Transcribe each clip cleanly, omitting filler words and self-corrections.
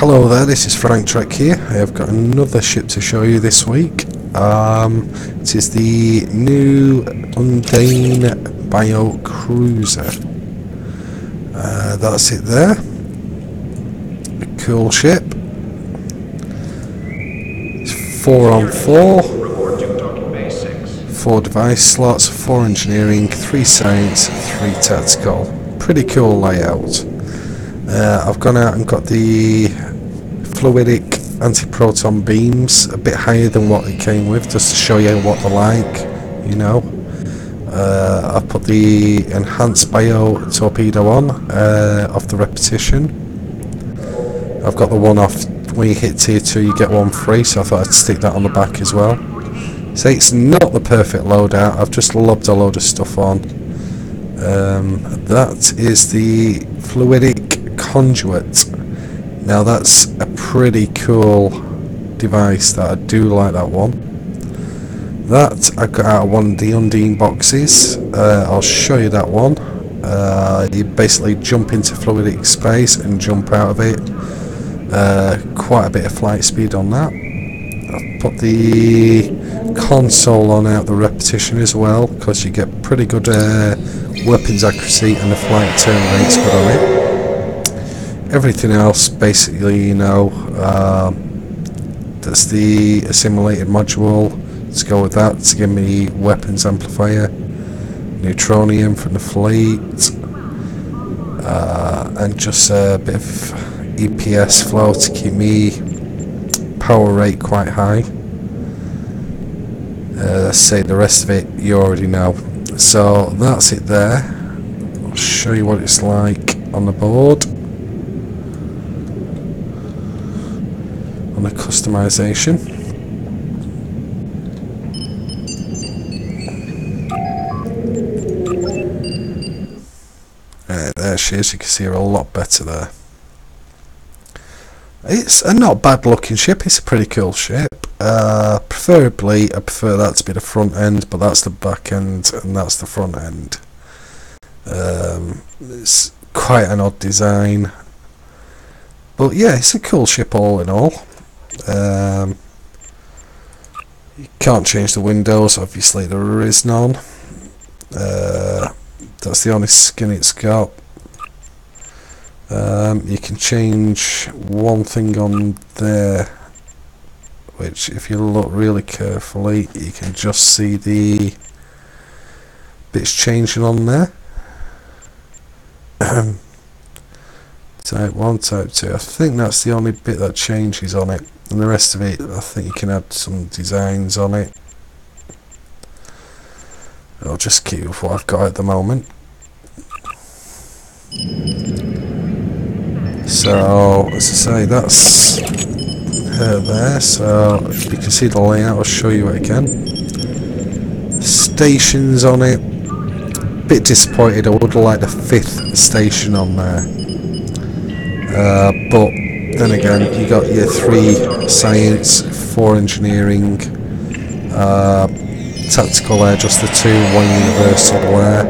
Hello there, this is Frank Trek here. I have got another ship to show you this week. It is the new Undine Bio-Cruiser. That's it there. A cool ship. It's 4 on 4. 4 device slots, 4 engineering, 3 science, 3 tactical. Pretty cool layout. I've gone out and got the fluidic anti-proton beams a bit higher than what it came with, just to show you what they're like, you know. I've put the enhanced bio torpedo on off the repetition. I've got the one off when you hit tier 2 you get one free, so I thought I'd stick that on the back as well. So it's not the perfect loadout, I've just lobbed a load of stuff on. That is the fluidic conduit. Now that's a pretty cool device, that I do like that one. That I got out of one of the Undine boxes. I'll show you that one. You basically jump into fluidic space and jump out of it. Quite a bit of flight speed on that. I've put the console on out the repetition as well, because you get pretty good weapons accuracy and the flight turn rate's good on it. Everything else basically, you know, that's the assimilated module. Let's go with that to give me weapons amplifier, neutronium from the fleet, and just a bit of EPS flow to keep me power rate quite high. Let's say the rest of it you already know. So that's it there. I'll show you what it's like on the board. On the customization. There she is, you can see her a lot better there. It's a not bad looking ship, it's a pretty cool ship. Preferably I prefer that to be the front end, but that's the back end and that's the front end. It's quite an odd design, but yeah, it's a cool ship all in all. You can't change the windows, obviously there is none. That's the only skin it's got. You can change one thing on there, which if you look really carefully you can just see the bits changing on there. Type 1, type 2, I think that's the only bit that changes on it, and the rest of it I think you can add some designs on it. I'll just keep with what I've got at the moment. So as I say, that's her there, so you can see the layout. I'll show you it again. Stations on it, bit disappointed, I would have liked a 5th station on there. But then again, you got your 3 science, 4 engineering, tactical air, just the 2, 1 universal air.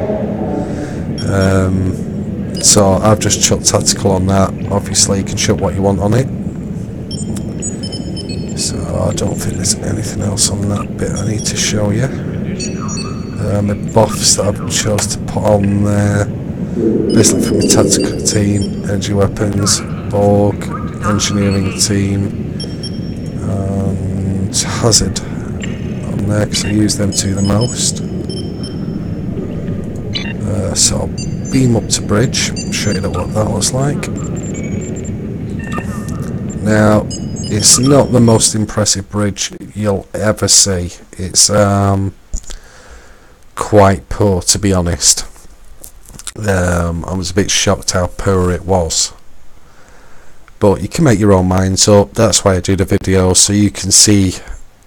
So I've just chucked tactical on that. Obviously you can chuck what you want on it. So I don't think there's anything else on that bit I need to show you. The buffs that I've chose to put on there, basically from the tactical team, energy weapons, Borg, engineering team, and hazard on there, because I use them 2 the most. So I'll beam up to bridge, show you what that looks like. Now, it's not the most impressive bridge you'll ever see. It's quite poor, to be honest. I was a bit shocked how poor it was. But you can make your own minds up, that's why I do the video, so you can see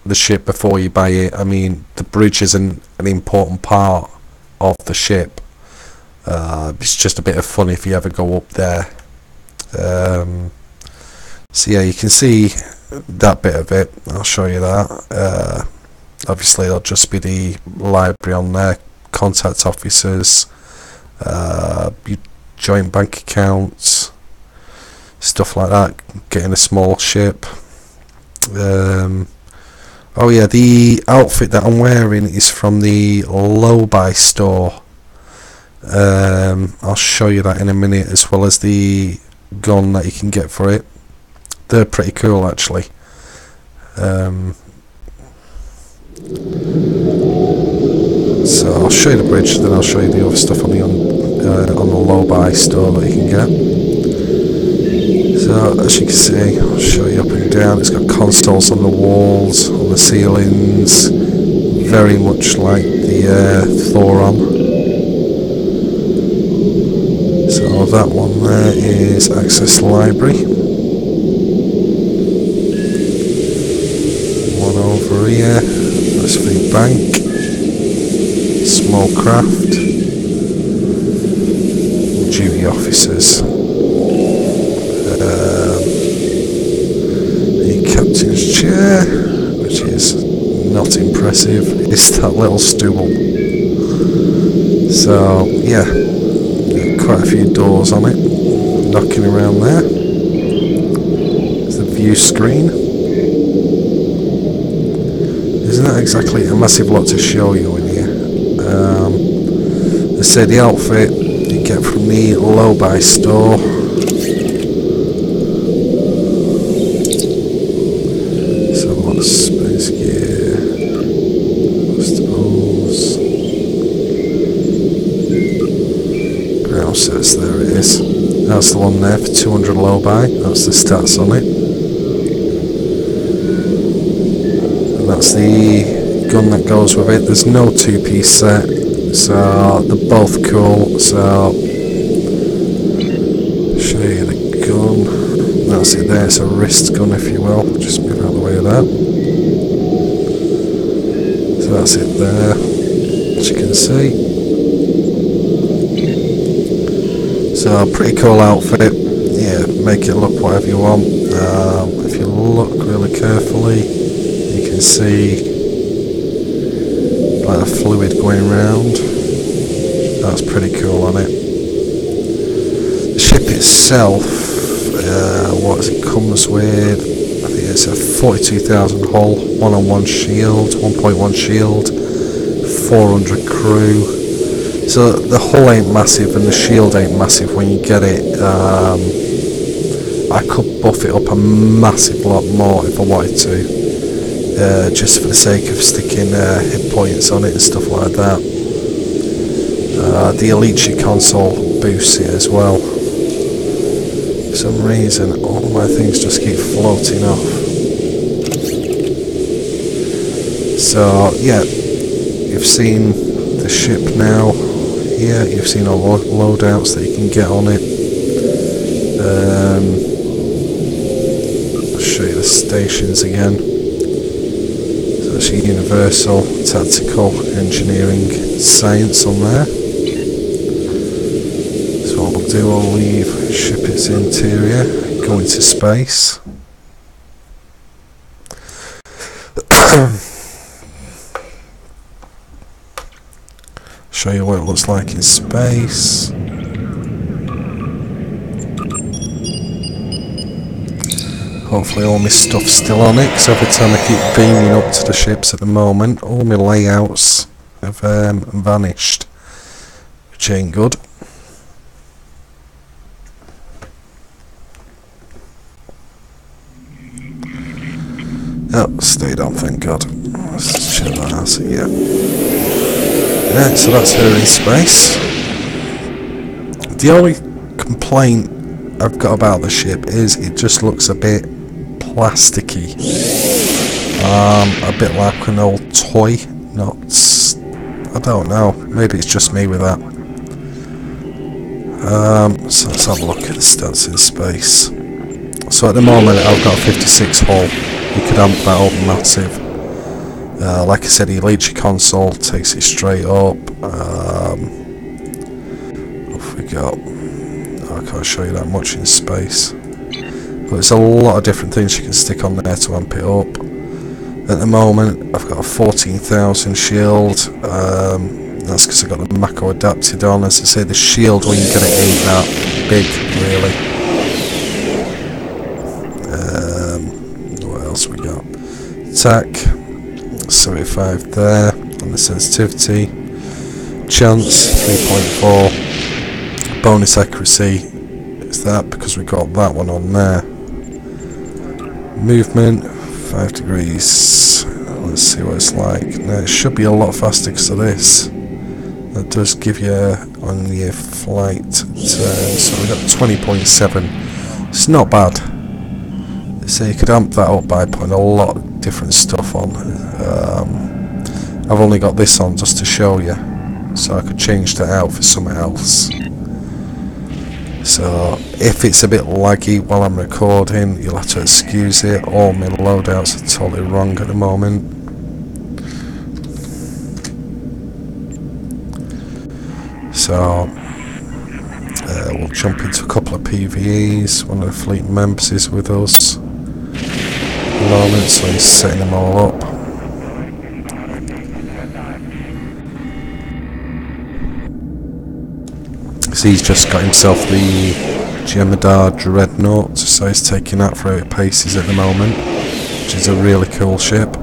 the ship before you buy it. I mean, the bridge isn't an important part of the ship. It's just a bit of fun if you ever go up there. So yeah, you can see that bit of it. I'll show you that. Obviously there'll just be the library on there, contact officers, your joint bank accounts, stuff like that, getting a small ship. Oh yeah, the outfit that I'm wearing is from the Low-Buy store. I'll show you that in a minute, as well as the gun that you can get for it. They're pretty cool actually. So I'll show you the bridge, then I'll show you the other stuff on the Low-Buy store that you can get. So as you can see, I'll show you up and down. It's got consoles on the walls, on the ceilings, very much like the Thoron. So that one there is Access Library. One over here, that's the bank. Small craft. Duty officers. The captain's chair, which is not impressive, is that little stool. So yeah, quite a few doors on it, knocking around there. There's the view screen. Isn't that exactly a massive lot to show you in here? They say the outfit you get from the Low-Buy store. So what's space gear? Vegetables. Ground sets, there it is. That's the one there for 200 Low-Buy. That's the stats on it. And that's the gun that goes with it. There's no two-piece set, so they're both cool. So show you the gun. That's it there. It's a wrist gun, if you will. Just move out of the way of that. So that's it there, as you can see. So pretty cool outfit. Yeah, make it look whatever you want. If you look really carefully, you can see like a fluid going round. That's pretty cool on it. The ship itself, what it comes with, I think it's a 42,000 hull, 1-on-1 shield, 1.1 shield, 400 crew. So the hull ain't massive and the shield ain't massive when you get it. I could buff it up a massive lot more if I wanted to. Just for the sake of sticking hit points on it and stuff like that. The Elite console boosts it as well. For some reason all my things just keep floating off. So yeah, you've seen the ship now. Here you've seen all the loadouts that you can get on it. I'll show you the stations again. That's your universal, tactical, engineering, science on there. So what we'll do, I'll leave ship its interior, go into space. Show you what it looks like in space. Hopefully all my stuff's still on it, because every time I keep beaming up to the ships at the moment, all my layouts have vanished, which ain't good. Oh, stayed on, thank God. Let's check that out, so yeah. Yeah, so that's her in space. The only complaint I've got about the ship is it just looks a bit plasticky, a bit like an old toy. Not, I don't know, maybe it's just me with that. So let's have a look at the stats in space. So at the moment I've got a 56 hull. You could amp that up massive. Like I said, the Elite console takes it straight up. What have we got? I can't show you that much in space, but there's a lot of different things you can stick on there to amp it up. At the moment I've got a 14,000 shield. That's because I've got the Mako adapted on. As I say, the shield when you get it ain't that big really. attack, 75 there on the sensitivity. Chance 3.4. Bonus accuracy is that because we got that one on there. Movement 5 degrees. Let's see what it's like. Now it should be a lot faster because of this. That does give you on your flight turn. So we got 20.7. It's not bad. So you could amp that up by putting a lot of different stuff on. I've only got this on just to show you, so I could change that out for something else. So if it's a bit laggy while I'm recording, you'll have to excuse it. All my loadouts are totally wrong at the moment. So we'll jump into a couple of PvEs. One of the fleet members is with us at the moment, so he's setting them all up. So he's just got himself the Undine Dreadnought, so he's taking that for 8 paces at the moment, which is a really cool ship.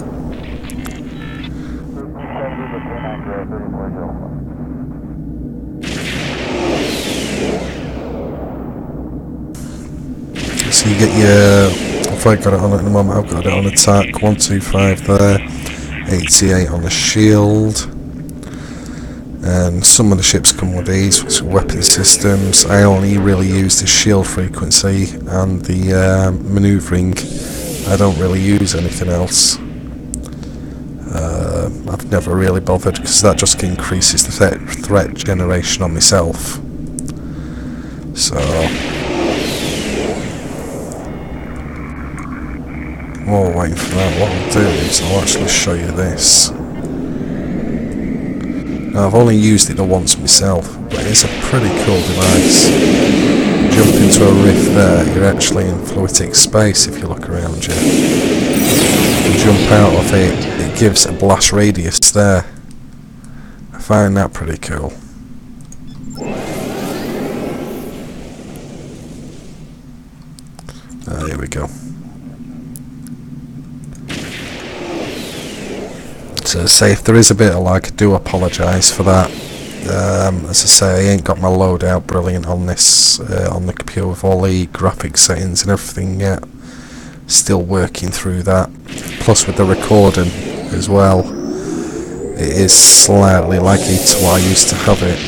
So you get your, if I got it on at the moment, I've got it on attack, 125 there, 88 on the shield, and some of the ships come with these, which are weapon systems. I only really use the shield frequency and the manoeuvring. I don't really use anything else. I've never really bothered because that just increases the threat generation on myself. So while waiting for that, what I'll do is I'll actually show you this. Now, I've only used it once myself, but it's a pretty cool device. Jump into a rift there, you're actually in fluidic space if you look around you. You jump out of it, it gives a blast radius there. I find that pretty cool. Here we go. So say if there is a bit of lag, I do apologise for that. As I say, I ain't got my loadout brilliant on this on the computer with all the graphic settings and everything yet. Still working through that. Plus with the recording as well, it is slightly laggy to what I used to have it.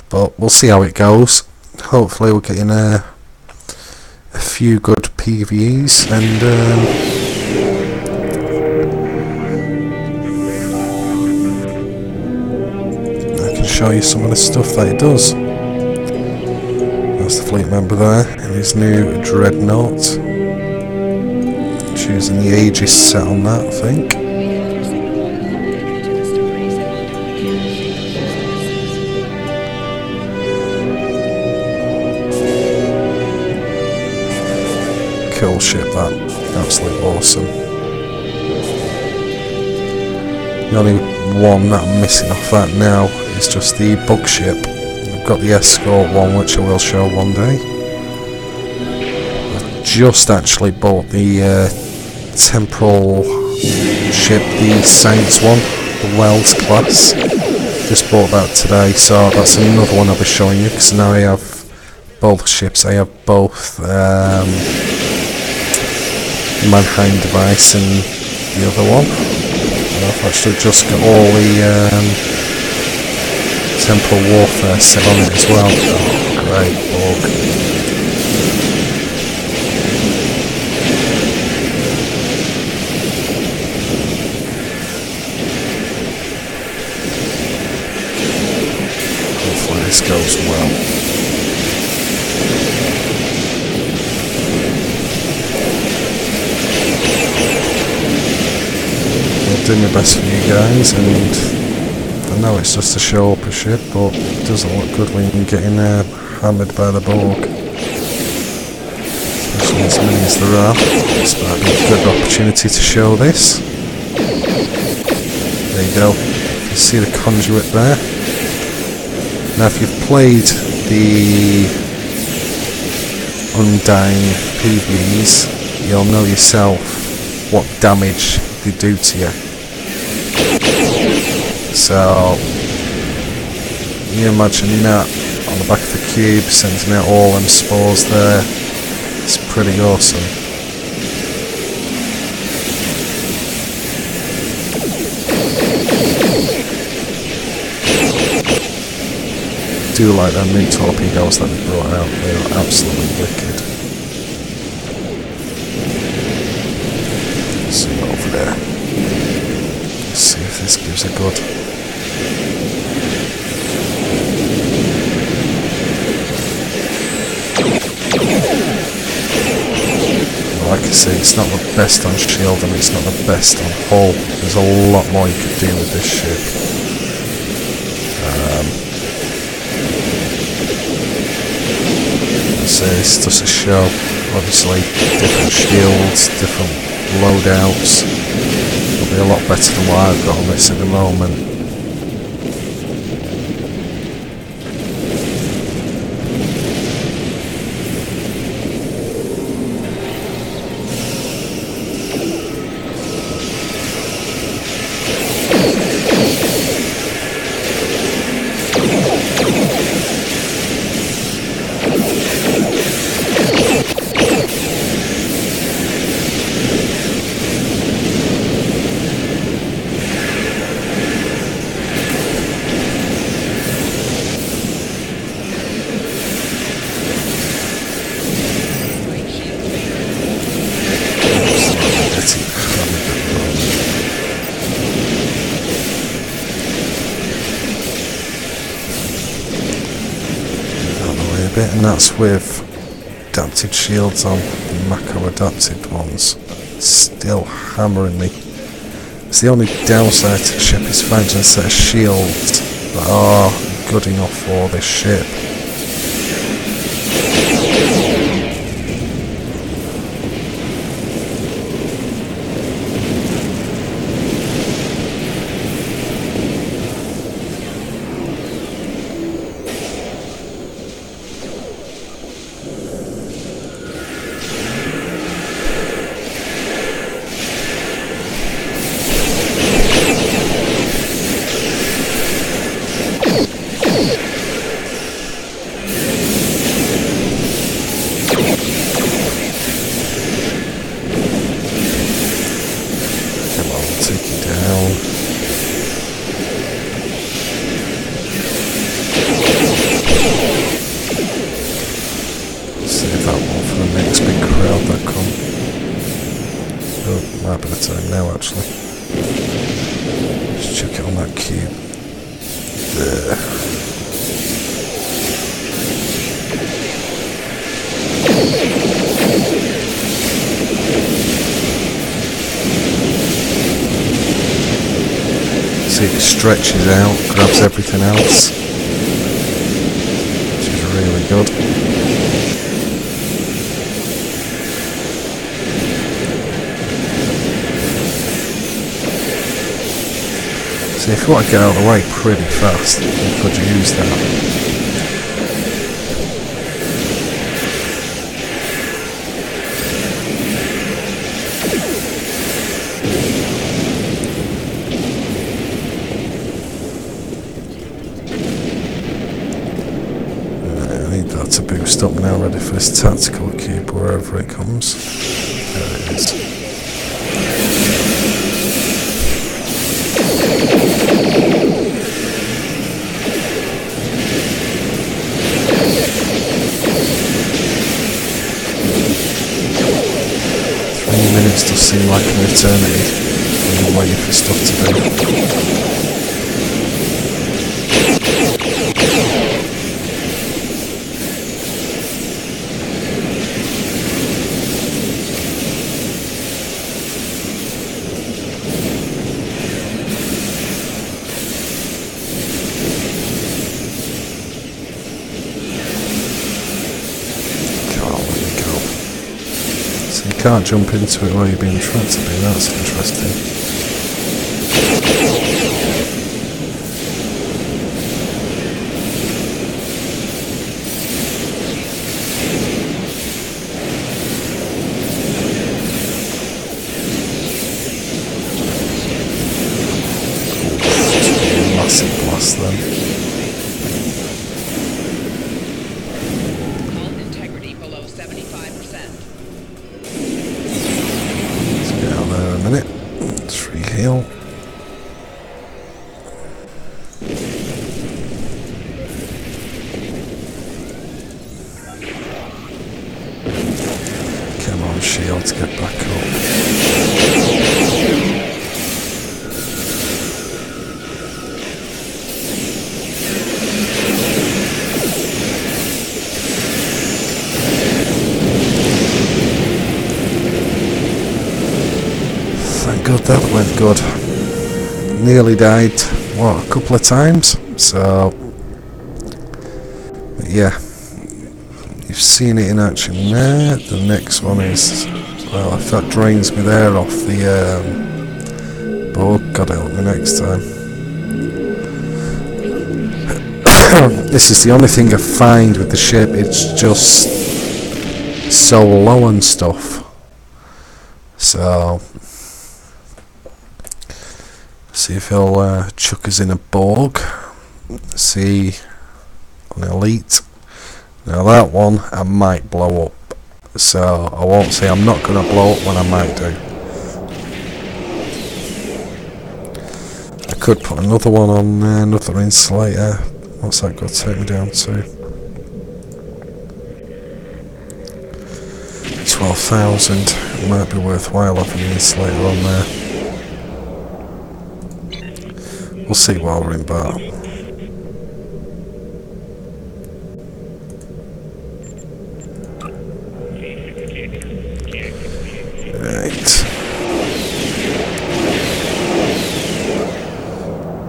But we'll see how it goes. Hopefully we'll get in a few good PvEs and show you some of the stuff that it does. That's the fleet member there in his new Dreadnought. Choosing the Aegis set on that, I think. Cool ship that, absolutely awesome. The only one that I'm missing off that now is just the bug ship. I've got the escort one, which I will show one day. I've just actually bought the temporal ship, the science one, the Wells class. Just bought that today, so that's another one I'll be showing you, because now I have both ships. I have both Mannheim device and the other one. I've actually just got all the temporal warfare set on it as well. Oh, great bug. Hopefully this goes well. I'll do my best for you guys, and I know it's just to show up a ship, but it doesn't look good when you're getting hammered by the Borg. Especially as many as there are. This might be a good opportunity to show this. There you go. You see the conduit there. Now if you've played the Undine PvEs, you'll know yourself what damage they do to you. So you imagine that on the back of the cube, sending out all them spores there. It's pretty awesome. I do like them new torpedoes that they brought out. They are absolutely wicked. See over there. Let's see if this gives a good. Like I say, it's not the best on shield and it's not the best on hull. There's a lot more you could do with this ship. So it's just a show. Obviously, different shields, different loadouts. It'll be a lot better than what I've got on this at the moment. And that's with adapted shields on the Mako adapted ones. It's still hammering me. It's the only downside to the ship is finding a set of shields that are good enough for this ship. Now actually, just chuck it on that cube there. See, it stretches out, grabs everything else, which is really good. If you want to get out of the way pretty fast, you could use that. I need that to boost up now, ready for this tactical cube wherever it comes. There it is. Minutes does seem like an eternity when you're waiting for stuff to do. You can't jump into it while you're being trapped to be, that's interesting. Come on, shields, get back up. Thank God that went good. Nearly died, what, a couple of times? So, yeah. You've seen it in action there. The next one is, well, if that drains me there off the board, God help me next time. This is the only thing I find with the ship, it's just so low and stuff. So, see if he'll chuck us in a Borg. See, on Elite. Now that one I might blow up, so I won't say I'm not going to blow up when I might do. I could put another one on another insulator. What's that got to take me down to? 12,000. It might be worthwhile having an insulator on there. We'll see while we're in bar. Right.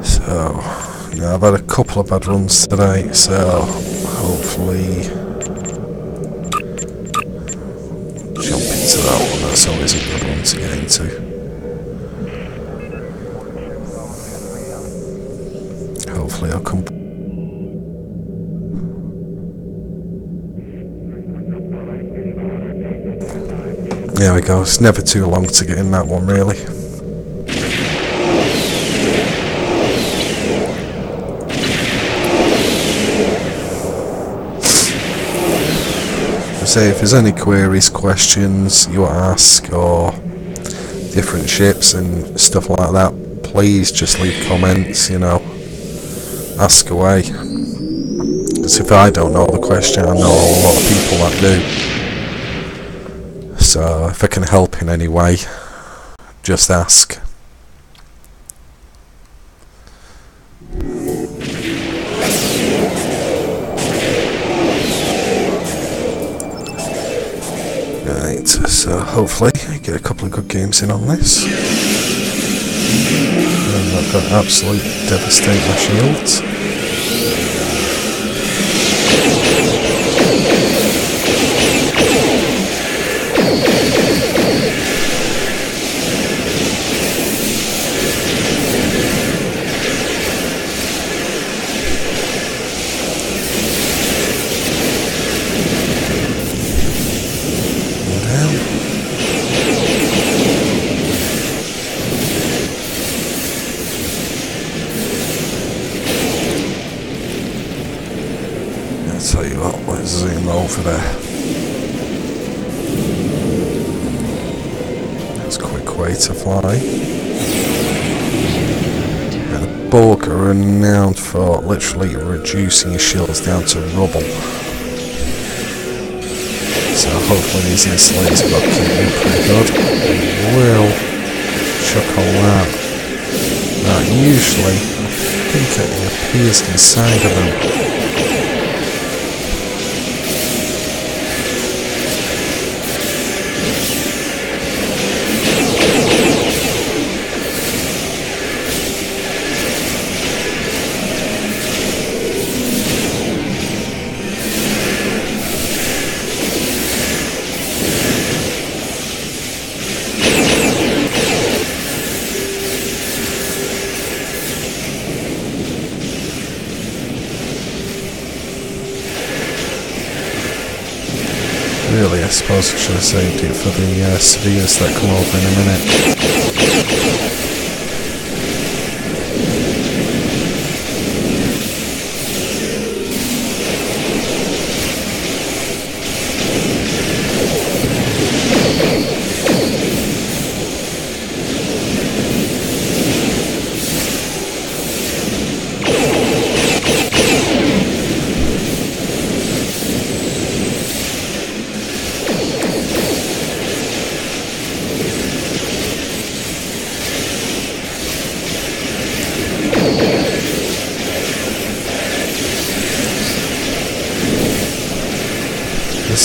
So, now I've had a couple of bad runs today, so hopefully jump into that one. That's always a good one to get into. Hopefully I'll come. There we go, it's never too long to get in that one really. Say if there's any queries, questions you want to ask, or different ships and stuff like that, please just leave comments, you know, ask away. Because if I don't know the question, I know a lot of people that do. So if I can help in any way, just ask. Right, so hopefully I get a couple of good games in on this. And I've got absolute devastate my shields. Tell you what, let's zoom over there. That's a quick way to fly. And the Borg are renowned for literally reducing your shields down to rubble. So hopefully these insulators will keep me pretty good. Will chuck on that. Now usually, I think it appears inside of them. Really, I suppose I should have saved it for the spheres that come over in a minute.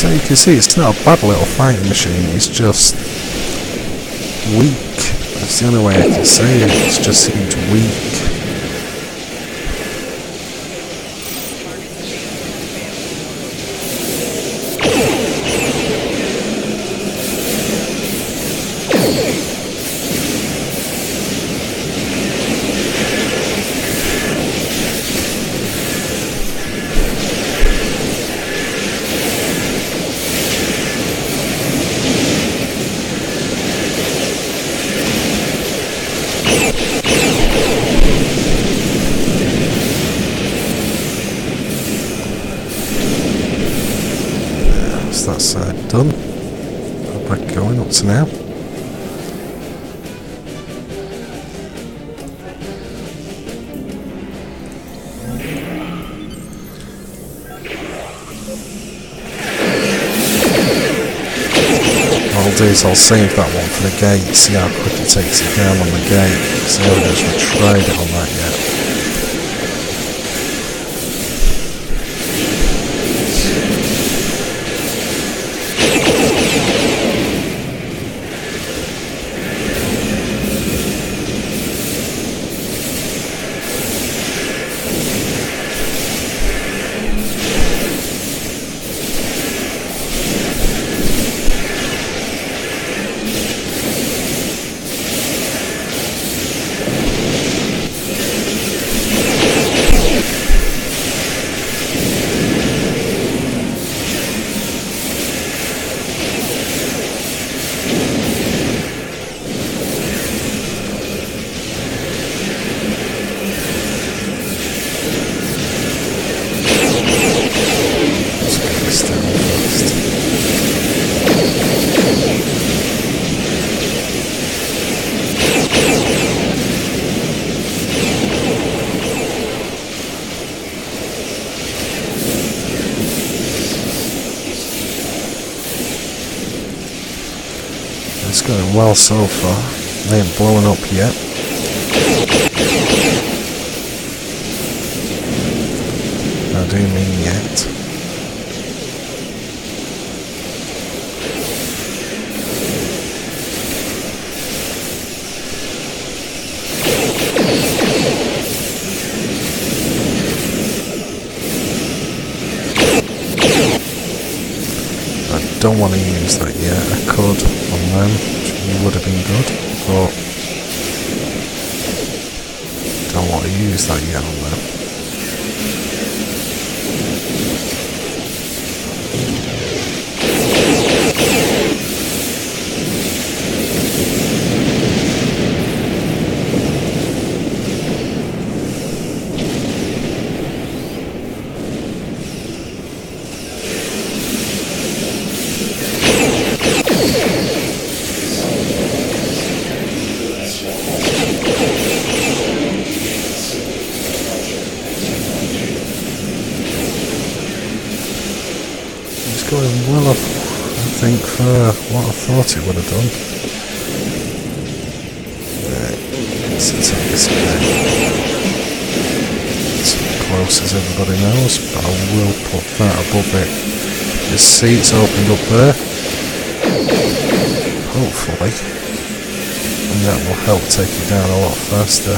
So you can see it's not a bad little fighting machine, it's just weak. That's the only way I can say it, it just seems weak. That side done. Go back going up to now. What I'll do is I'll save that one for the gate, see how quick it takes it down on the gate. See how it is, we tried it on that yet. It's going well so far. They ain't blowing up yet. I do mean yet. I don't want to use that yet. I could on them, which would have been good, but don't want to use that yet on them. Going well, I think, for what I thought it would have done. Let's take this again. It's close as everybody knows, but I will put that above it. The seat's opened up there, hopefully, and that will help take it down a lot faster.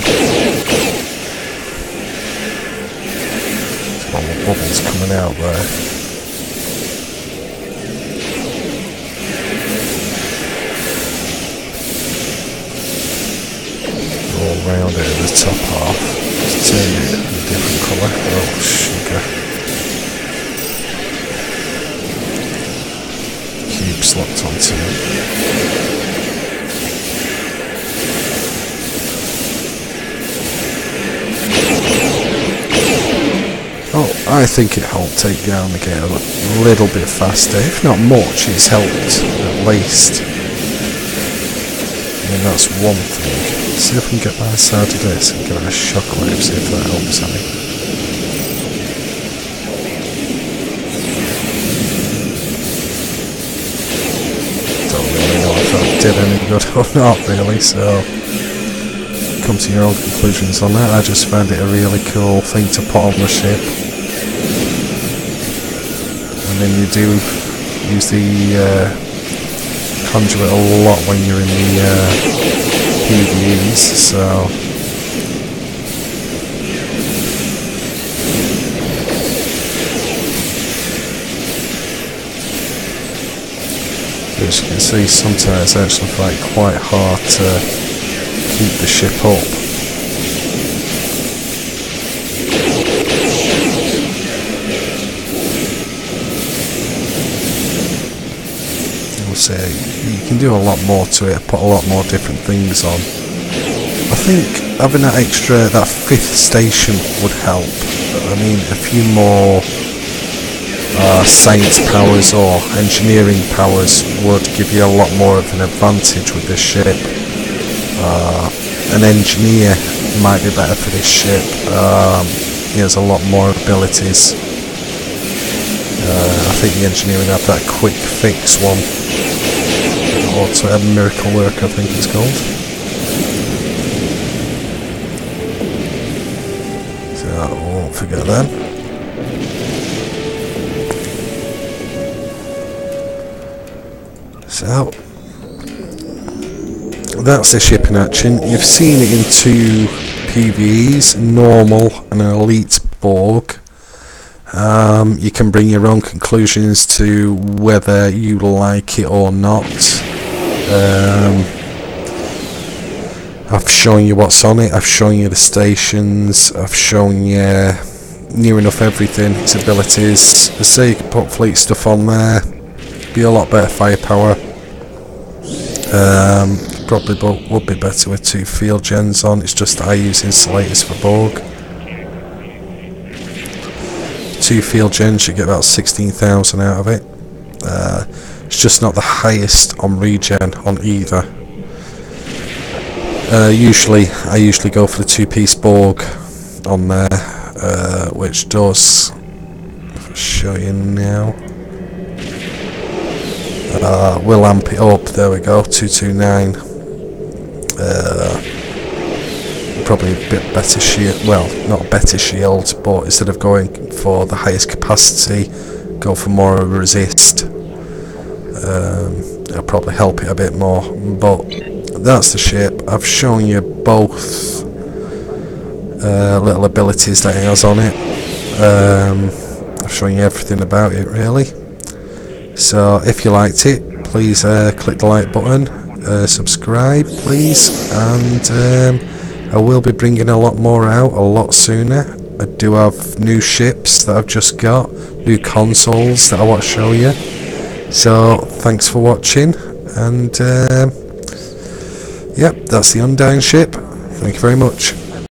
There's a lot more bubbles coming out there. Around it in the top half, just turn it a different colour. Oh, sugar. Cube's locked onto it. Oh, I think it helped take down the gate a little bit faster. If not much, it's helped at least. I mean, that's one thing. See if we can get by the side of this and give it a shockwave, see if that helps any. Don't really know if that did any good or not really, so come to your own conclusions on that. I just found it a really cool thing to put on the ship. And then you do use the conduit a lot when you're in the PvEs, so as you can see, sometimes it's actually quite hard to keep the ship up. Say you can do a lot more to it, put a lot more different things on. I think having that fifth station would help. I mean, a few more science powers or engineering powers would give you a lot more of an advantage with this ship. An engineer might be better for this ship. He has a lot more abilities. I think the engineer would have that quick fix one. Also a miracle work, I think it's called. So I won't forget that. So that's the ship in action. You've seen it in two PvEs, normal and an elite Borg. You can bring your own conclusions to whether you like it or not. I've shown you what's on it, I've shown you the stations, I've shown you near enough everything, its abilities. So you can put fleet stuff on there, be a lot better firepower. Probably would be better with 2 field gens on, it's just that I use insulators for Borg. 2 field gens, you get about 16,000 out of it. It's just not the highest on regen on either. Usually I go for the 2-piece Borg on there, which does, if I show you now, we'll amp it up, there we go, 229. Probably a bit better shield, well, not a better shield, but instead of going for the highest capacity, go for more of a resist. It'll probably help it a bit more, but that's the ship. I've shown you both little abilities that it has on it. I've shown you everything about it really. So if you liked it, please click the like button, subscribe please, and I will be bringing a lot more out a lot sooner. I do have new ships that I've just got, new consoles that I want to show you. So thanks for watching, and yep, that's the Undine ship. Thank you very much.